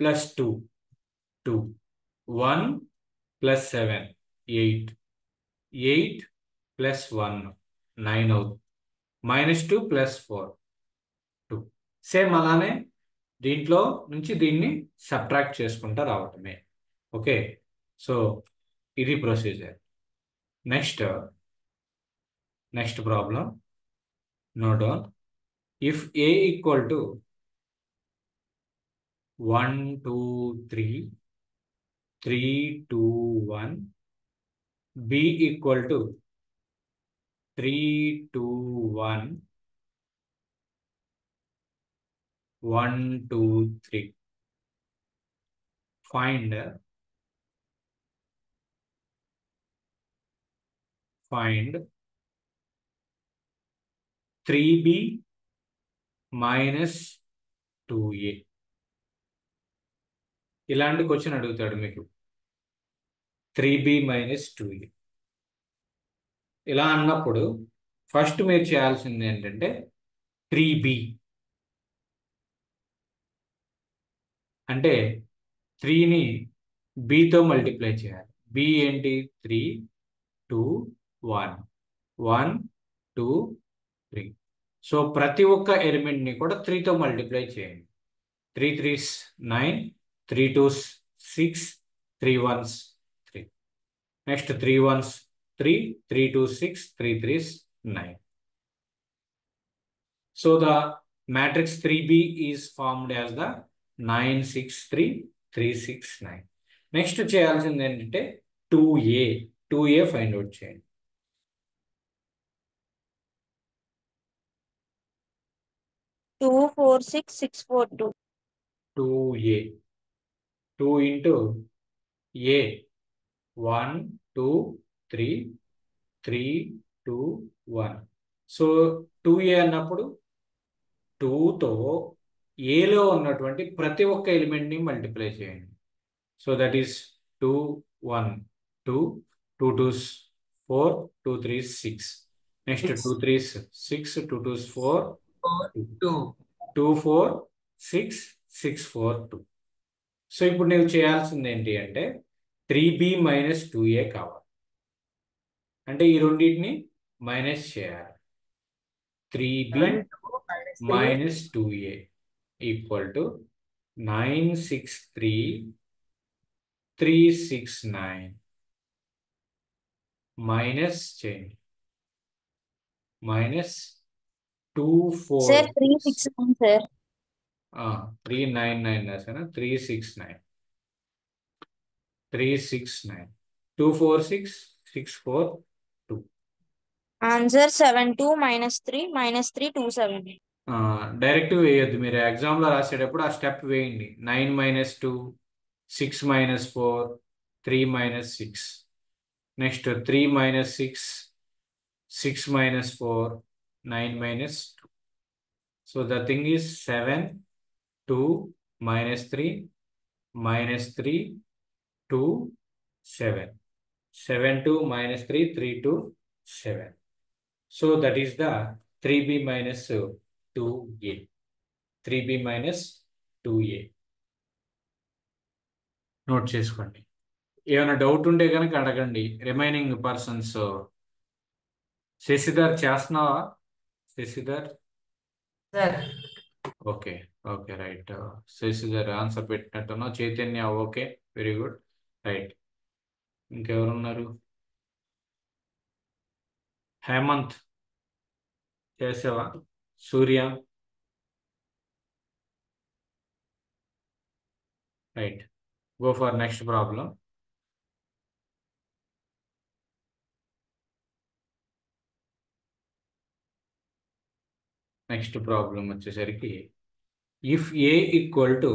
Plus 2 2 1 plus 7 8 8 plus 1 9 అవుతుంది. -2 plus 4 2. Same అలానే దీంట్లో నుంచి దీన్ని సబ్ట్రాక్ట్ చేసుకుంటా రావటమే. ఓకే, సో ఇది procedure. Next problem note down. If A equal to 1 2 3 3 2 1, B equal to 3 2 1 1 2 3, find 3b minus 2a. ఇలాంటి క్వశ్చన్ అడుగుతాడు మీకు. 3b minus 2a ఇలా అన్నప్పుడు ఫస్ట్ మీరు చేయాల్సింది ఏంటంటే 3b అంటే 3ని bతో మల్టిప్లై చేయాలి. b ఏంటి? 3 2 1 1 2 3. సో ప్రతి ఒక్క ఎలిమెంట్ని కూడా 3తో మల్టిప్లై చేయండి. 3 3s 9, 3 2s 6, 3 1s 3. Next 3 1s 3, 3 2s 6, 3 3s 9. So the matrix 3b is formed as the 9 6 3 3 6 9. Next చేయాల్సింది ఏంటంటే 2a ఫైండ్ అవుట్ చేయండి. 2 4 6 6 4 2. 2a 2 into a 1 2 3 3 2 1. So 2a అన్నప్పుడు 2తో ఏలో ఉన్నటువంటి ప్రతి ఒక్క ఎలిమెంట్ని మల్టిప్లై చేయండి. So that is 2 1 2 2 2s 4 2 3s 6. Next 2 3s 6 2 2s 4 2 2 4 6 6 4 2. So ఇప్పుడు నువ్వు చేయాల్సింది ఏంటి అంటే 3b minus 2a కావాలి. అంటే ఈ రెండింటిని మైనస్ చేయాలి. 3b minus 2a equal to 9 6 3 3 6 9 minus చేయండి. Minus 2 sir 4 3 6 9 sir. 3 9 9 రాసానా? 3 6 9 3 6 9 2 4 6 6 4 2. ఆన్సర్ 7 2 -3 -3 2 7. డైరెక్ట్ వేయొద్దు, మీరు ఎగ్జామ్లో రాసేటప్పుడు ఆ స్టెప్ వేయండి. 9 - 2 6 - 4 3 - 6. Next 3 - 6 6 - 4 9 - 2. So the thing is 7 2 -3 -3 2 7. 7 2 -3 3 2 7. So that is the 3b minus 2a. 3b minus 2a. Note చేసుకోండి. ఏమైనా డౌట్ ఉంటే కనుక అడగండి. Remaining persons. శశిధర్ చేస్తున్నావా? Shashidhar sir okay okay right. Shashidhar answer పెట్టినట్టున్నావు. Chaitanya okay, very good right. ఇంకెవరున్నారు? హేమంత్ చేసావా? Surya right. Go for next problem. Next problem వచ్చేసరికి if A equal to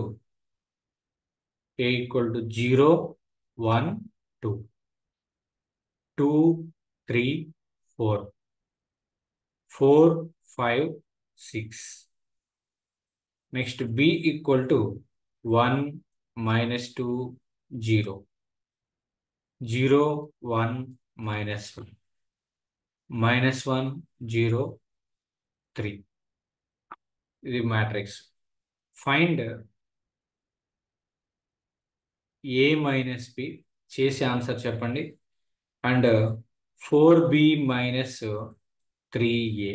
0 1 2 2 3 4 4 5 6. Next B equal to 1 -2 0 0 1 -1 -1 0 3. ఇది matrix. Find a minus B చేసి answer చెప్పండి. And 4b minus 3a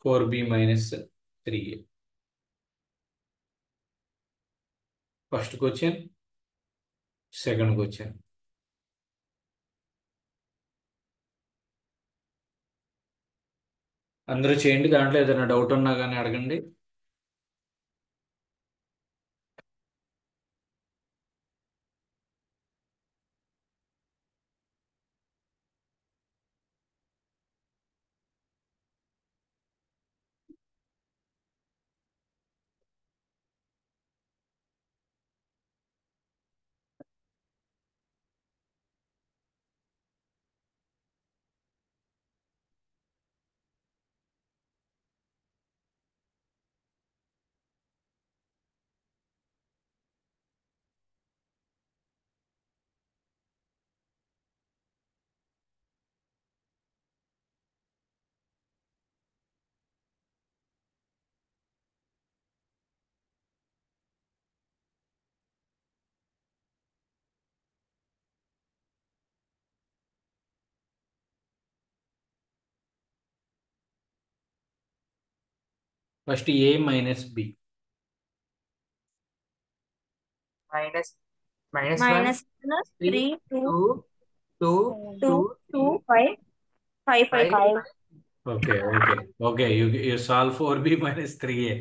4b minus 3a first question, second question. అందరూ చేయండి. దాంట్లో ఏదైనా doubt ఉన్నా కానీ అడగండి. First A minus B. minus minus 1 minus 3 3 2 2 2 2 2 2 5 5 5 5 5. Okay okay okay, you solve 4b minus 3a.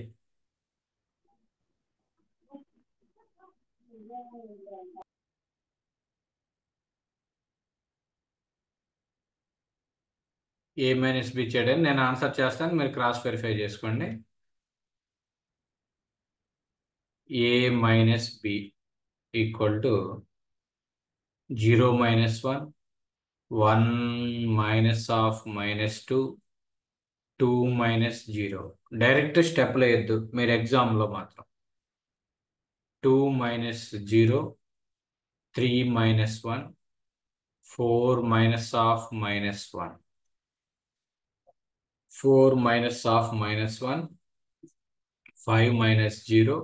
A minus B చేయడం నేను ఆన్సర్ చేస్తాను, మీరు క్రాస్ వెరిఫై చేసుకోండి. A minus B equal to 0 minus 1 1 minus of minus 2 2 minus 0. Direct step లేదు మీరు ఎగ్జామ్లో మాత్రం. 2 minus 0 3 minus 1 4 minus of minus 1 4 minus of minus 1 5 minus 0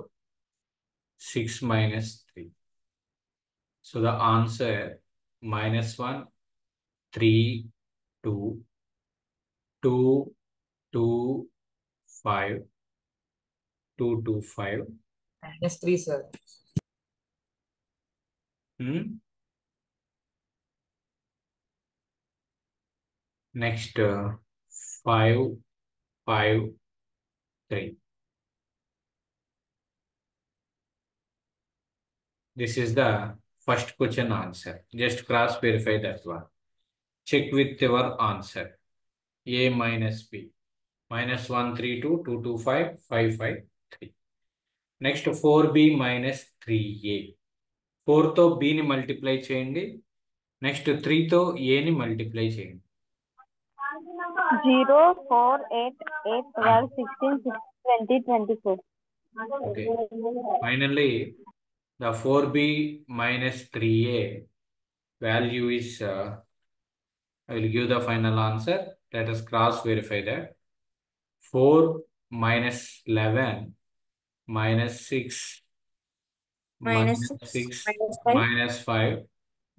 6 minus 3. So the answer minus 1 3 2 2 2 5 2 2 5. minus 3 sir. Next 5 5 3. This is the first question answer. Just cross verify that one. Check with your answer. A minus B. Minus 1 3 2 2 2 5 5 5 3. Next 4b minus 3a. 4తో bని multiply చేయండి. Next 3తో aని multiply చేయండి. 0 4 8 8 12 16 20 24. Okay, finally the 4b minus 3a value is I will give the final answer. Let us cross verify that. 4 minus 11 minus 6 minus minus 6 6 minus 5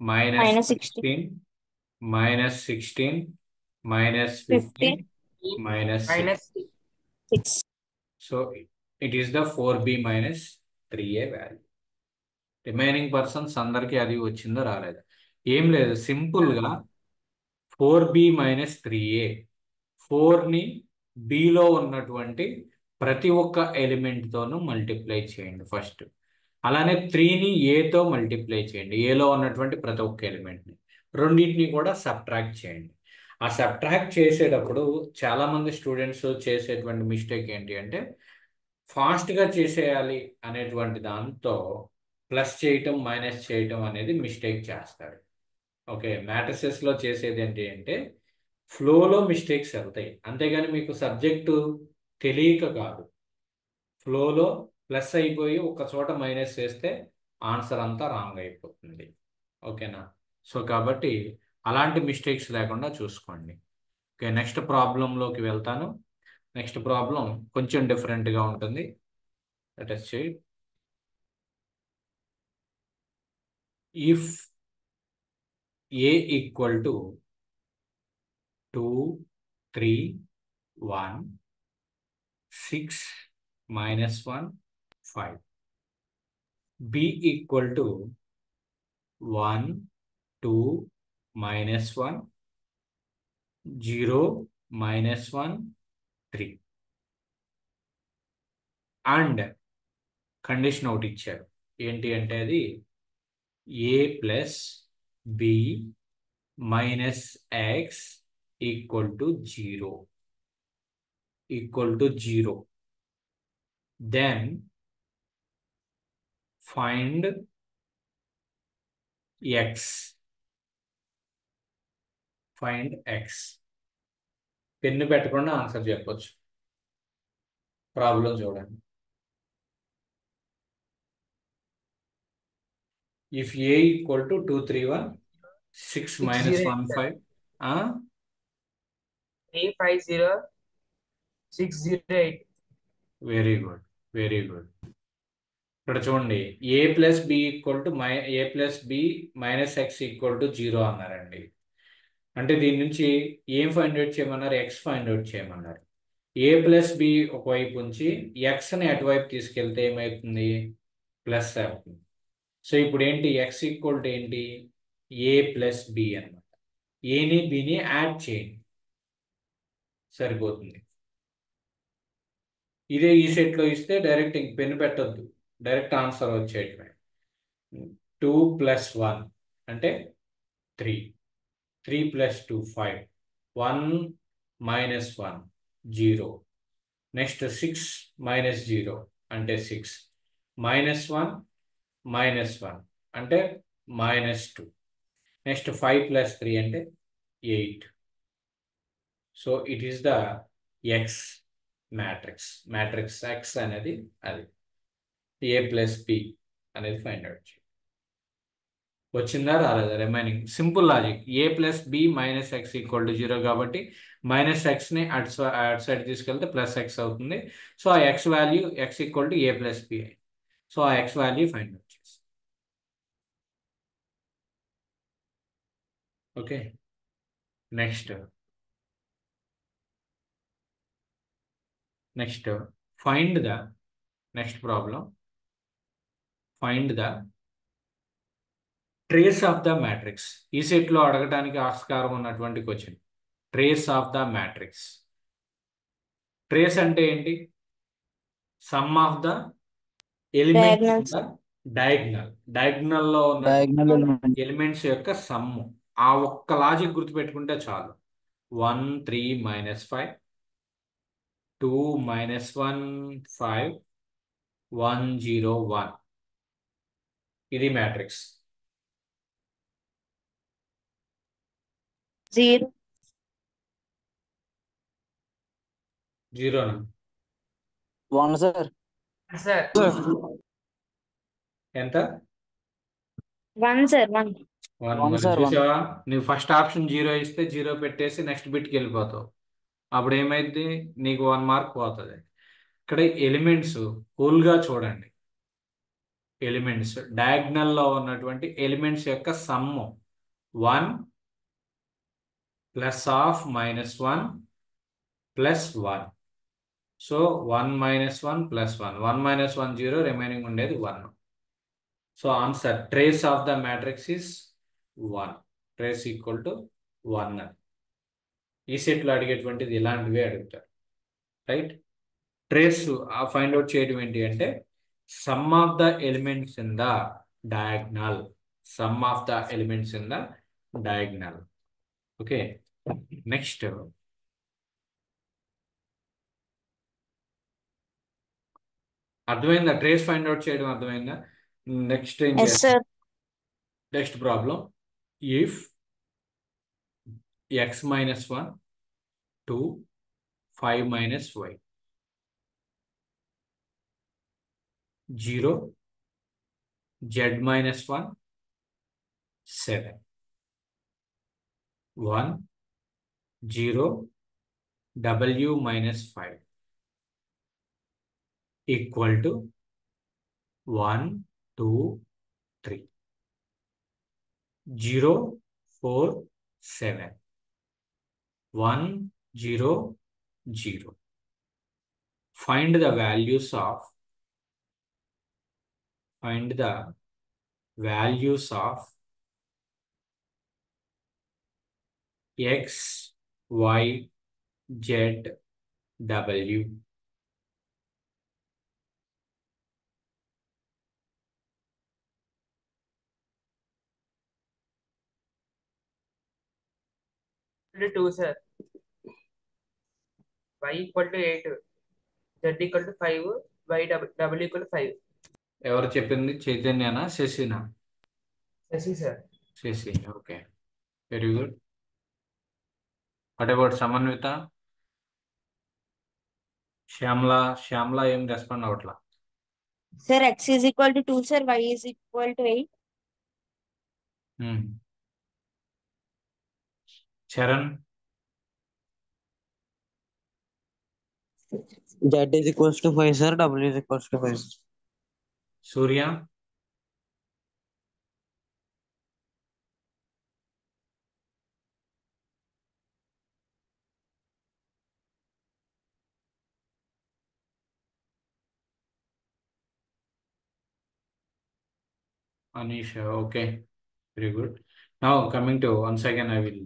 minus 5 minus minus 16 16 minus 16 minus 15 15 minus 6. minus 6. So it is the 4b minus 3a value. Remaining persons అందరికీ అది వచ్చిందో రాలేదు, ఏం లేదు, సింపుల్గా 4b minus 3a 4ని below ఉన్నటువంటి ప్రతి ఒక్క ఎలిమెంట్తోనూ మల్టిప్లై చేయండి ఫస్ట్. అలానే 3ని ఏతో మల్టిప్లై చేయండి, ఏలో ఉన్నటువంటి ప్రతి ఒక్క ఎలిమెంట్ని. రెండింటిని కూడా సబ్ట్రాక్ట్ చేయండి. ఆ సబ్ట్రాక్ట్ చేసేటప్పుడు చాలామంది స్టూడెంట్స్ చేసేటువంటి మిస్టేక్ ఏంటి అంటే ఫాస్ట్గా చేసేయాలి అనేటువంటి దాంతో ప్లస్ చేయటం మైనస్ చేయటం అనేది మిస్టేక్ చేస్తారు. ఓకే, మ్యాట్రిసెస్లో చేసేది ఏంటి అంటే ఫ్లోలో మిస్టేక్స్ వెళ్తాయి, అంతేగాని మీకు సబ్జెక్టు తెలియక కాదు. ఫ్లోలో ప్లస్ అయిపోయి ఒక చోట మైనస్ చేస్తే ఆన్సర్ అంతా రాంగ్ అయిపోతుంది. ఓకేనా? సో కాబట్టి అలాంటి మిస్టేక్స్ లేకుండా చూసుకోండి. ఓకే, నెక్స్ట్ ప్రాబ్లంలోకి వెళ్తాను. నెక్స్ట్ ప్రాబ్లం కొంచెం డిఫరెంట్గా ఉంటుంది. Let us see. if A equal to 2, 3, 1, 6, -1, 5. B equal to 1, 2, -1, 0, -1, 3. And condition ఒకటి ఇచ్చారు. ఏంటి అంటే అది A plus B minus X equal to 0. Then find x. Pen పెట్టకుండా ఆన్సర్ చెప్పొచ్చు. ప్రాబ్లం చూడండి. If A equal to 2, 3, 1, 6 minus 1, 5. 350608. Very good. ఇక్కడ చూడండి, A plus B equal to A plus B minus X equal to 0 అన్నారండి. అంటే దీని నుంచి ఏం ఫైండ్ అవుట్ చేయమన్నారు? ఎక్స్ ఫైండ్ అవుట్ చేయమన్నారు. A ప్లస్ B ఒకవైపు ఉంచి ఎక్స్ని అటువైపు తీసుకెళ్తే ఏమవుతుంది? ప్లస్ అవుతుంది. సో ఇప్పుడు ఏంటి? ఎక్స్ ఈక్వల్ టు ఏంటి? A ప్లస్ B అన్నమాట. ఏని బిని యాడ్ చేయండి, సరిపోతుంది. ఇదే ఈ సెట్లో ఇస్తే డైరెక్ట్ ఇంక పెన్ను పెట్టద్దు, డైరెక్ట్ ఆన్సర్ వచ్చేయటమే. 2 + 1 అంటే 3. 3 + 2 5. 1 - 1 0. నెక్స్ట్ 6 - 0 అంటే 6. -1 -1 అంటే -2. నెక్స్ట్ 5 + 3 అంటే 8. So it is the X matrix X అనేది అది. A ప్లస్ B అనేది ఫైండ్ అవుట్ చేయాలి. వచ్చిందా రాలేదా? Remaining simple logic. A plus B minus X equal to 0 కాబట్టి మైనస్ ఎక్స్ని అటు సైడ్ తీసుకెళ్తే ప్లస్ ఎక్స్ అవుతుంది. సో ఆ X value X equal to A plus B. So ఆ ఎక్స్ వాల్యూ ఫైండ్ అవుట్ చేసి, okay. Next find the next problem. Find the trace of the matrix. ఈ సెట్లో అడగడానికి ఆస్కారం ఉన్నటువంటి question. Trace of the matrix. Trace అంటే ఏంటి? Sum of the elements in the డయాగ్నల్లో ఉన్న ఎలిమెంట్స్ యొక్క సమ్ము. ఆ ఒక్క లాజిక్ గుర్తుపెట్టుకుంటే చాలు. 1 3 -5, 2 -1 5, 1 0 1. ఇది మ్యాట్రిక్స్. 0 0 1 సార్. ఎంత? 1 సార్ 1. 1. 1 మరి సార్, 1. చూసావా, నువ్వు ఫస్ట్ ఆప్షన్ 0 ఇస్తే 0 పెట్టేసి నెక్స్ట్ బిట్కి వెళ్ళిపోతావు. అప్పుడు ఏమైంది? నీకు 1 మార్క్ పోతుంది. ఇక్కడ ఎలిమెంట్స్ హోల్గా చూడండి. ఎలిమెంట్స్ డయాగ్నల్లో ఉన్నటువంటి ఎలిమెంట్స్ యొక్క sum 1 plus of -1 plus 1. So 1 -1 plus 1. 1 - 1 0, remaining ఉండేది 1. So answer trace of the matrix is 1. Trace equal to 1. ఈ సెట్లో అడిగేటువంటిది ఇలాంటివే అడుగుతారు, రైట్? ట్రేస్ ఫైండ్ అవుట్ చేయడం ఏంటి అంటే some of the elements in the diagonal. Okay. Next అర్థమైందా? ట్రేస్ ఫైండ్ అవుట్ చేయడం అర్థమైందా? నెక్స్ట్ ఏం Yes చేయాలి? sir. Next problem. If x - 1 2 5 - y 0 z - 1 7 1 0 w - 5 equal to 1 2 3. 0 4 7 1 0 0. Find the values of x, y, z, w. Equal to 2, sir. Y equal to 8. Z equal to 5. W equal to 5. ఎవరు చెప్పింది? చైతన్యనా, శశినా? Yes, sir. Shashi. Okay, very good. What about Samanvita? Shyamala ఏం respond అవట్లా. Sir, x is equal to 2, sir. Y is equal to 8. Charan? Z is equals to 5, sir. W is equals to 5. Surya? Anish? Okay, very good. Now coming to once again I will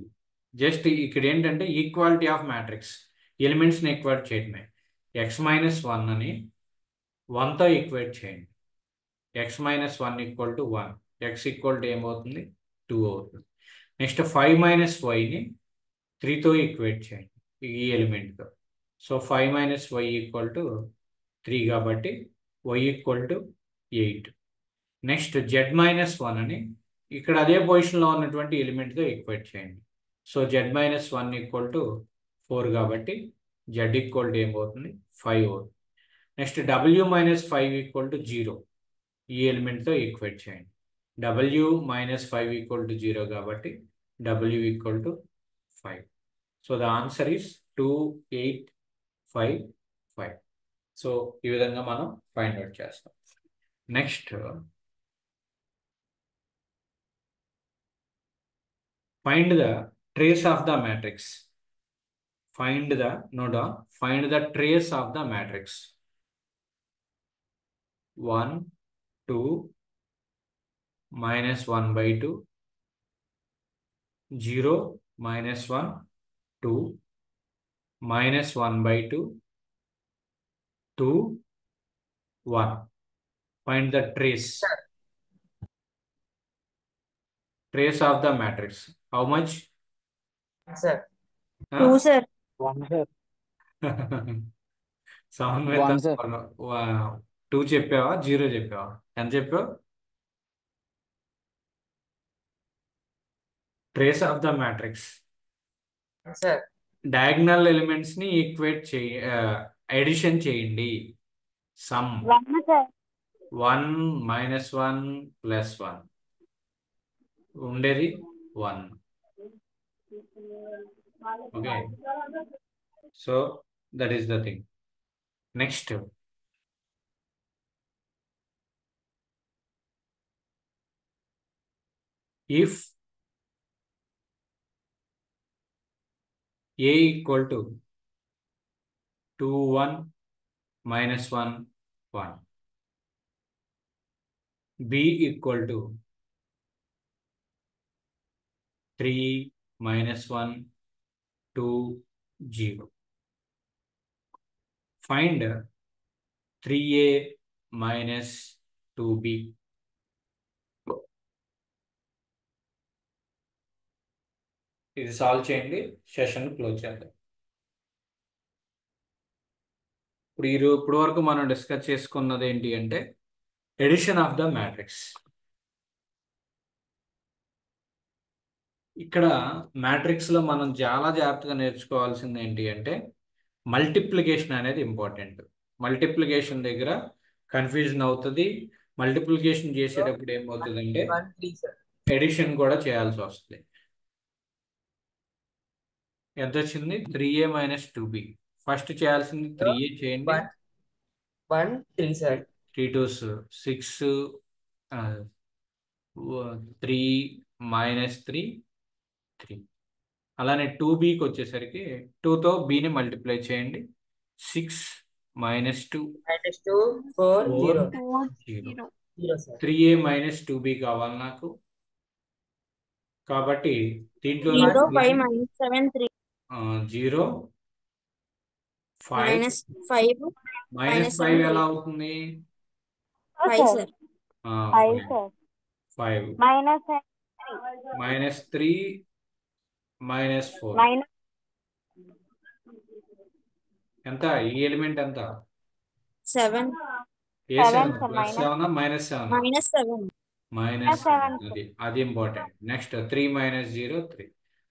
just ఇక్కడ ఏంటంటే equality of matrix, ఎలిమెంట్స్ని equate చేయడమే. X minus 1 అని 1తో equate చేయండి. X minus 1 equal to 1. X equal to ఏమవుతుంది? 2 అవుతుంది. Next 5 minus వైని 3తో ఈక్వేట్ చేయండి ఈ ఎలిమెంట్తో. So 5 minus y equal to 3 కాబట్టి y equal to 8. Next z minus 1 అని ఇక్కడ అదే పొజిషన్లో ఉన్నటువంటి ఎలిమెంట్తో ఈక్వేట్ చేయండి. So Z minus 1 equal to 4 కాబట్టి జెడ్ ఈక్వల్ టు ఏమవుతుంది? 5 అవుతుంది. Next W minus 5 equal to 0, ఈ ఎలిమెంట్తో ఈక్వేట్ చేయండి. డబ్ల్యూ మైనస్ 5 ఈక్వల్ టు 0 కాబట్టి W equal to 5. So the answer is 2 8 5 5. So ఈ విధంగా మనం ఫైండ్ అవుట్ చేస్తాం. Next find the trace of the matrix. Find the trace of the matrix. 1 2 minus 1 by 2 0 minus 1 2 minus 1 by 2 2 1. Find the trace of the matrix. How much? Sir. 2, sir. 1, sir. సమన్విత 1, sir. 2 చెప్పావా, 0 చెప్పావా? ఎంత చెప్పావు? Trace of the matrix. Sir. Diagonal elements ని equate edition చేయండి. Some 1, sir. 1 minus 1 plus 1 ఉండేది 1. Okay, so that is the thing. Next if a equal to 2 1 minus 1 1, b equal to 3 minus 1 2 0. Find 3a minus 2b. ఇది solve చేయండి, session close చేద్దాం. ఇప్పుడు వరకు మనం discuss చేసుకున్నది ఏంటి అంటే ఎడిషన్ ఆఫ్ ద మ్యాట్రిక్స్. ఇక్కడ మ్యాట్రిక్స్లో మనం చాలా జాగ్రత్తగా నేర్చుకోవాల్సింది ఏంటి అంటే మల్టిప్లికేషన్ అనేది ఇంపార్టెంట్. మల్టిప్లికేషన్ దగ్గర కన్ఫ్యూజన్ అవుతుంది. మల్టిప్లికేషన్ చేసేటప్పుడు ఏమవుతుందంటే 1 3, sir. ఎడిషన్ కూడా చేయాల్సి వస్తుంది. ఎంత వచ్చింది? 3a minus 2b. ఫస్ట్ చేయాల్సింది 3a చేయండి. 1 3, sir. 3 2s 6 3 -3 3. అలానే 2bకి వచ్చేసరికి 2తో bని మల్టిప్లై చేయండి. 6 -2 -2 4 4 0 0. 0 సార్. 3a - 2b కావాలి నాకు. కాబట్టి దీంట్లో 0 నుంచి 5 minus 7 3 0 5 minus 5 minus -5 7 ఎలా 3 అవుతుంది? 5 sir. 5 5 -3 -4 ఎంత? ఈ ఎలిమెంట్ ఎంత? 7 ఏ 7 +7 -7 minus 7 -7 అది important. Next 3 - 0 3.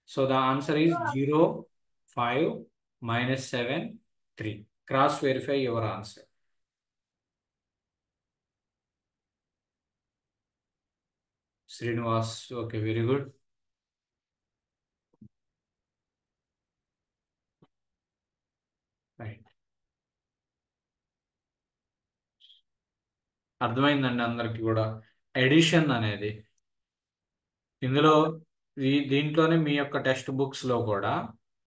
So the answer is 0 5 -7 3. Cross verify your answer. Srinivas, okay, very good. Right, అర్థమైందండి అందరికి కూడా. ఎడిషన్ అనేది ఇందులో దీంట్లోనే మీ యొక్క టెక్స్ట్ బుక్స్లో కూడా